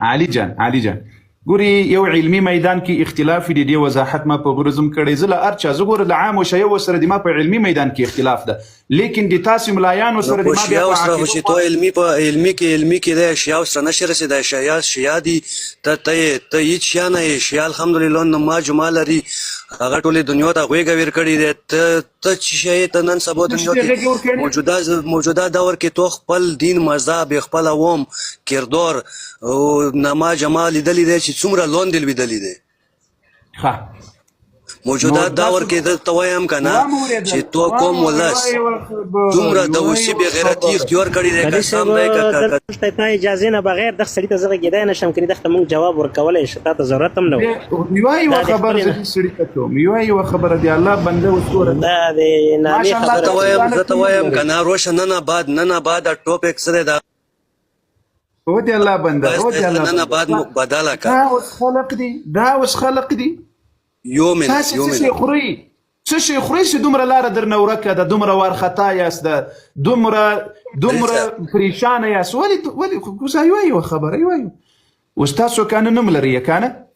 علي جان ګوري یو علمي میدان کې اختلاف دی دی وضاحت ما په غرزم کړي زله ارچا زګور د عام او شیو سره د ما په علمي میدان کې اختلاف ده لیکن د تاسو ملایانو سره د ما بیا سره چې تو علمي کې د اشیاء سره نشر رسید اشیاء شیادي ته هیڅ شانه اشیاء الحمدلله نما جمال لري هغه ټول دنیا ته غوي غویر کړي ده ته چې شی ته نن سبا دنیا کې موجوده دور کې تو خپل دین مذهب خپل عوام کردار او نما جمال لیدلی دی چې څومره لون دل ویدلی دی موجوده دور کې د توایم کنه چې تو کوم ولس څومره د وسی به غیرتی اختیار کړی دی قسم دی ته اجازه نه بغیر د سړی ته زغه کېدای نشم کړي دغه مونږ جواب ورکولای شي ته ضرورت هم نه یو خبر سړی ته کوم یو خبر دی الله بنده وسوره دا دی نه توایم کنه روشن نه بعد ټاپک سره دا هو دي الله بنده هو دي الله نه بعد بداله کا دا وس خلق دي يومين څه شي خوري چې دومره لار درنه ورکه ده دومره وارخطا یاست ده دومره پریشانه یاست ولې کوزا یو خبره یو استاد کانه نوم لري کانه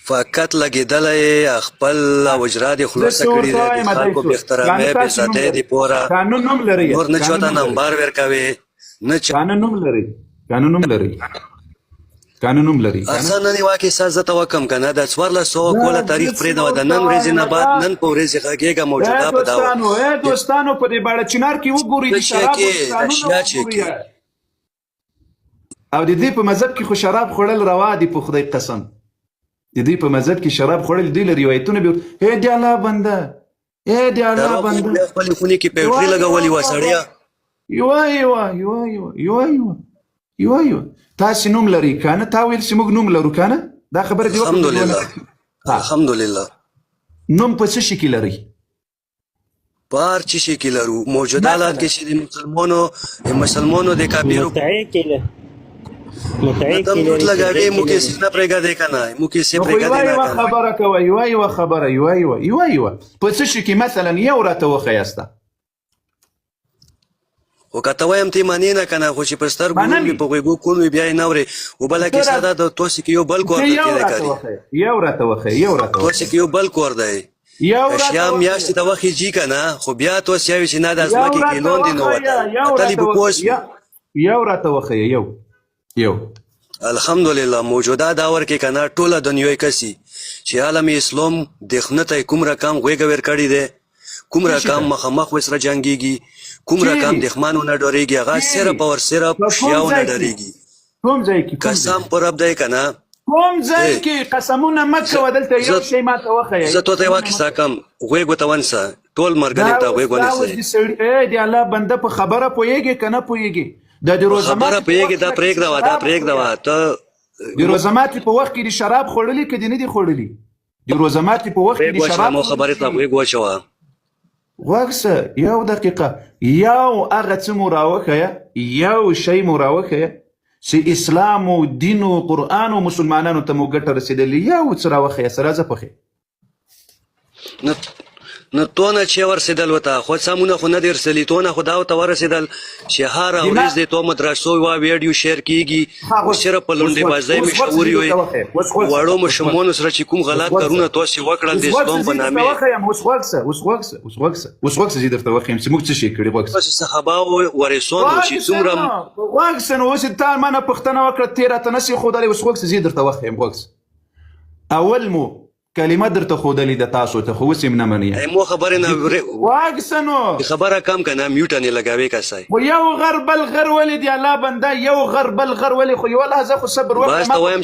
فقط لګیدلې خپل وجراد خلاص کړی دی خلکو به احترامه به ساته دی پورا قانون نوم لري نور نه چوتا نمبر ورکوي نه قانون نوم لري اصلا نه واکه سازه توکم کنه د 1400 کوله تاریخ پرې دا د نن ورځې نه بعد نن په ورځې خګېګه موجوده په دا دوستانو په دې باندې چنار کې وګوري د شراب او د دې په مذهب کې خو شراب خوړل روا دي په خدای قسم د دې په مذهب کې شراب خوړل دی لري روایتونه به هي دی الله بنده خپل خوني کې پیټري لګولې و سړیا یو تاسو نوم لري کنه تا ویل چې موږ نوم لرو کنه دا خبره دی الحمدلله نوم په څه شي کې لري بار چې شي کې لرو موجوده حالات کې چې مسلمانانو د کافیرو متعیق لګاوي مو کې سینه پرېګا دی کنه مو کې سینه پرېګا دی یو خبره کوي یو خبره یو په څه شي کې مثلا یو راته وخیاسته او کته وایم تی معنی نه کنه خو چې پرستر ګورم په غوګو کول بیا نه اوري او بل کې ساده د توسي کې یو بل کور کې کوي یو راته وخی توسي کې یو بل کور دی اشیاء میاشت ته وخی جی کنه خو بیا توسي وی چې نه د ازما کې کیلون دی نو وته طالب کوس یو راته وخی یو الحمدلله موجوده داور کې کنه ټوله دنیوي کسي چې عالم اسلام دښنه کوم رقم غوګه ور کړی دی کوم رقم مخامخ وسره جنگيږي کوم رقم دښمنو نه ډوريږي هغه صرف شیاو نه ډوريږي کوم ځای کې قسم پر رب دی کنه کوم ځای کې قسمونه مکه ودلته یو شی ماته وخی زه ته واکه ساکم غوګو ته ونسه ټول مرګ ته غوګو نه دی الله بنده په خبره پويږي کنه پويږي د روزمات خبره پېګه دا پرېګ دا ته د روزمات په وخت کې د شراب خورلې کدي نه دي خورلې د روزمات په وخت کې د شراب خبره ته غوګو شو واکسه یو دقیقه یو هغه څه مراوخه یو شی مراوخه چې اسلام او دین او قران او مسلمانانو ته مو ګټه رسیدلې یو څه راوخه سره زپخه نه تو نه چې ورسېدل وته خو سمونه خو نه در سلی تو نه خدا او ته ورسېدل شهر او ورځ دې تو مدرسو وا ویډیو شیر کیږي او شر په لونډې بازای مشهوري وي وړو مشمون سره چې کوم غلط کارونه تو سي وکړل د اسلام په نامه وسوکسه زیات درته وخیم چې موږ څه شي کړی وکس صحابه او ورسون چې څومره وکس نو چې تا منه پښتنه وکړه تیرا ته نسی خو د وسوکسه زیات درته وخیم وکس اول مو کلمه درته خودلې د تاسو ته خو سیم نه منی مو خبره نه واګسنو خبره کم کنه میوټ نه لګاوي کاسای و یو غربل غر ولید یا لا بنده یو غربل غر ولې خو یو لحظه خو صبر وکړه